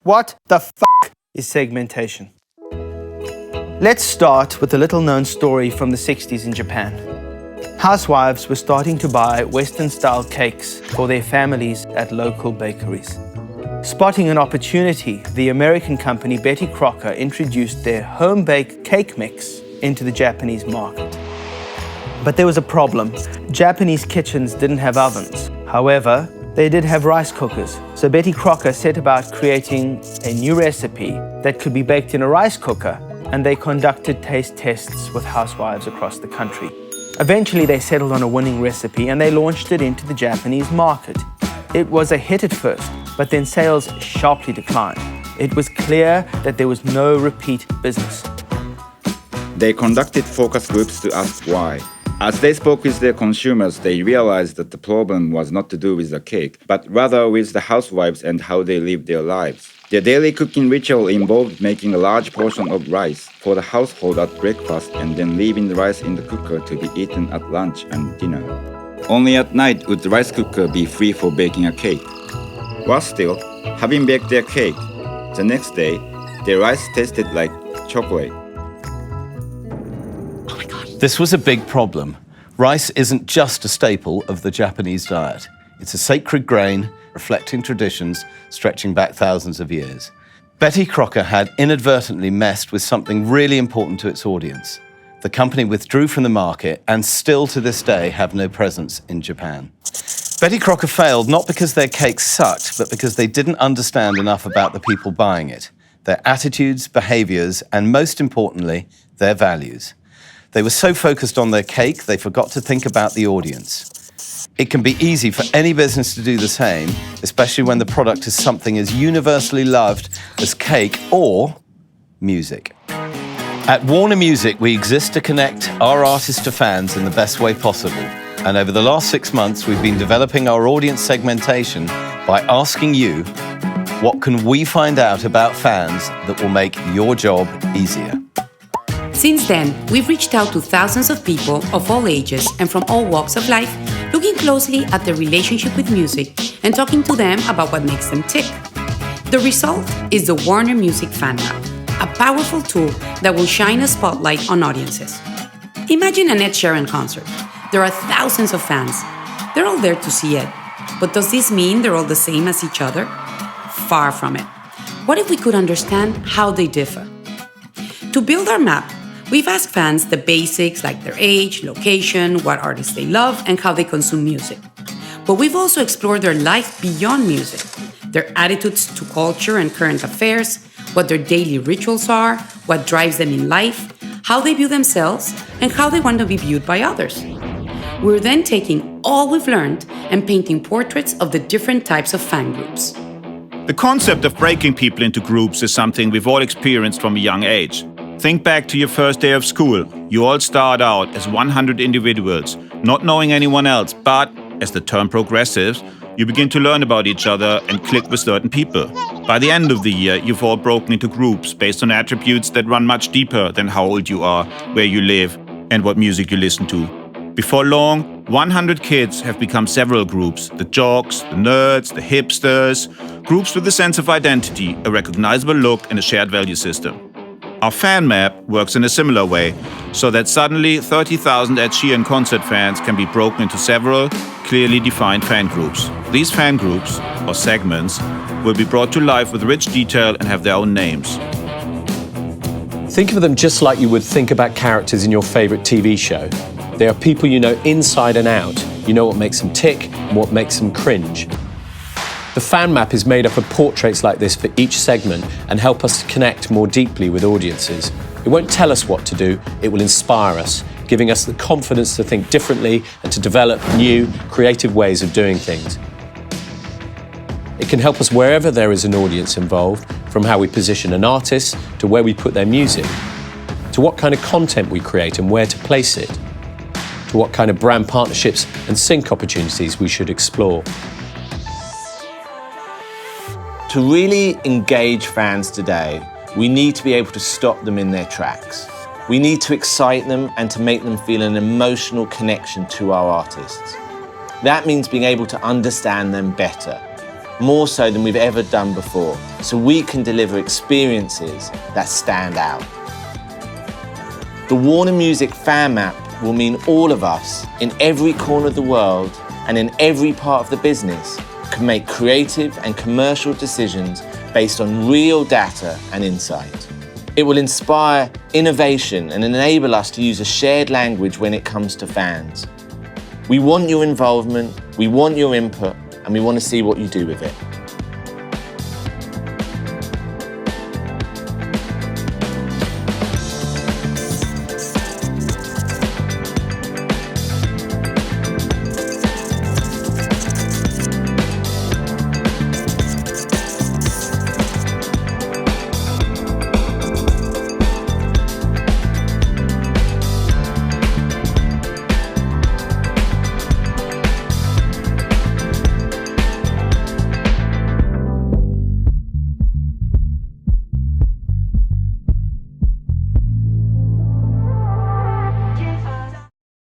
What the fuck is segmentation? Let's start with a little-known story from the 60s in Japan. Housewives were starting to buy Western-style cakes for their families at local bakeries. Spotting an opportunity, the American company Betty Crocker introduced their home-baked cake mix into the Japanese market. But there was a problem. Japanese kitchens didn't have ovens. However, they did have rice cookers. So Betty Crocker set about creating a new recipe that could be baked in a rice cooker, and they conducted taste tests with housewives across the country. Eventually, they settled on a winning recipe and they launched it into the Japanese market. It was a hit at first, but then sales sharply declined. It was clear that there was no repeat business. They conducted focus groups to ask why. As they spoke with their consumers, they realized that the problem was not to do with the cake, but rather with the housewives and how they lived their lives. Their daily cooking ritual involved making a large portion of rice for the household at breakfast and then leaving the rice in the cooker to be eaten at lunch and dinner. Only at night would the rice cooker be free for baking a cake. Worse still, having baked their cake, the next day, their rice tasted like chocolate. This was a big problem. Rice isn't just a staple of the Japanese diet. It's a sacred grain, reflecting traditions stretching back thousands of years. Betty Crocker had inadvertently messed with something really important to its audience. The company withdrew from the market and still to this day have no presence in Japan. Betty Crocker failed not because their cake sucked, but because they didn't understand enough about the people buying it, their attitudes, behaviors, and most importantly, their values. They were so focused on their cake, they forgot to think about the audience. It can be easy for any business to do the same, especially when the product is something as universally loved as cake or music. At Warner Music, we exist to connect our artists to fans in the best way possible. And over the last 6 months, we've been developing our audience segmentation by asking you, what can we find out about fans that will make your job easier? Since then, we've reached out to thousands of people of all ages and from all walks of life, looking closely at their relationship with music and talking to them about what makes them tick. The result is the Warner Music Fan Map, a powerful tool that will shine a spotlight on audiences. Imagine an Ed Sheeran concert. There are thousands of fans. They're all there to see Ed. But does this mean they're all the same as each other? Far from it. What if we could understand how they differ? To build our map, we've asked fans the basics like their age, location, what artists they love, and how they consume music. But we've also explored their life beyond music, their attitudes to culture and current affairs, what their daily rituals are, what drives them in life, how they view themselves, and how they want to be viewed by others. We're then taking all we've learned and painting portraits of the different types of fan groups. The concept of breaking people into groups is something we've all experienced from a young age. Think back to your first day of school. You all start out as 100 individuals, not knowing anyone else, but as the term progresses, you begin to learn about each other and click with certain people. By the end of the year, you've all broken into groups based on attributes that run much deeper than how old you are, where you live, and what music you listen to. Before long, 100 kids have become several groups: the jocks, the nerds, the hipsters, groups with a sense of identity, a recognizable look, and a shared value system. Our fan map works in a similar way, so that suddenly 30,000 Ed Sheeran concert fans can be broken into several clearly defined fan groups. These fan groups, or segments, will be brought to life with rich detail and have their own names. Think of them just like you would think about characters in your favorite TV show. They are people you know inside and out. You know what makes them tick and what makes them cringe. The fan map is made up of portraits like this for each segment and help us to connect more deeply with audiences. It won't tell us what to do, it will inspire us, giving us the confidence to think differently and to develop new, creative ways of doing things. It can help us wherever there is an audience involved, from how we position an artist to where we put their music, to what kind of content we create and where to place it, to what kind of brand partnerships and sync opportunities we should explore. To really engage fans today, we need to be able to stop them in their tracks. We need to excite them and to make them feel an emotional connection to our artists. That means being able to understand them better. more so than we've ever done before, so we can deliver experiences that stand out. The Warner Music Fan Map will mean all of us in every corner of the world and in every part of the business can make creative and commercial decisions based on real data and insight. It will inspire innovation and enable us to use a shared language when it comes to fans. We want your involvement, we want your input, and we want to see what you do with it.